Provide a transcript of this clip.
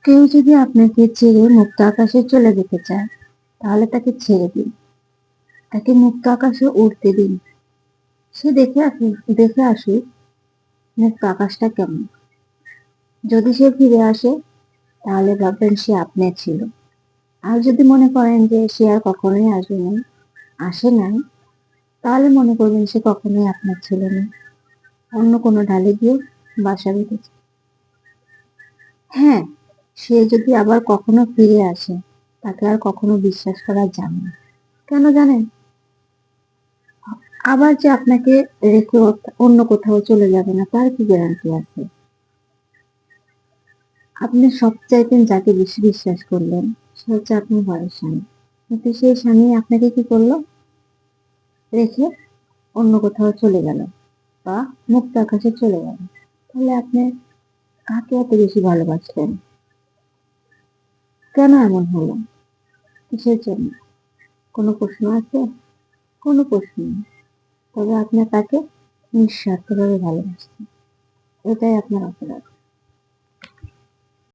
কেউ যদি আপনাকে ছেড়ে মুক্ত আকাশে চলে যেতে চায়, তাহলে তাকে ছেড়ে দিন। তাকে মুক্ত আকাশে উড়তে দিন। সে দেখে আসুক মুক্ত আকাশটা কেমন। যদি সে ফিরে আসে, তাহলে ভাববেন সে আপনার ছিল। আর যদি মনে করেন যে সে আর কখনোই আসবে না, আসে নাই, তাহলে মনে করবেন সে কখনোই আপনার ছিল না, অন্য কোনো ঢালে গিয়ে বাসা বেঁধেছে। হ্যাঁ, সে যদি আবার কখনো ফিরে আসে, তাকে আর কখনো বিশ্বাস করা যাবে না। কেন জানেন? আবার যে আপনাকে রেখে অন্য কোথাও চলে যাবে না, তার কি গ্যারান্টি আছে? আপনি সবচাইতে যাকে বেশি বিশ্বাস করলেন, সে হচ্ছে আপনার ঘরের স্বামী। কিন্তু সেই স্বামী আপনাকে কি করলো? রেখে অন্য কোথাও চলে গেল বা মুক্ত আকাশে চলে গেল। তাহলে আপনি কাকে এত বেশি ভালোবাসলেন? কেন এমন হলো? কিসের জন্য? কোনো প্রশ্ন আছে? কোনো প্রশ্ন নেই। তবে আপনি তাকে নিঃস্বার্থভাবে ভালোবাসতেন। এটাই আপনার অপরাধ।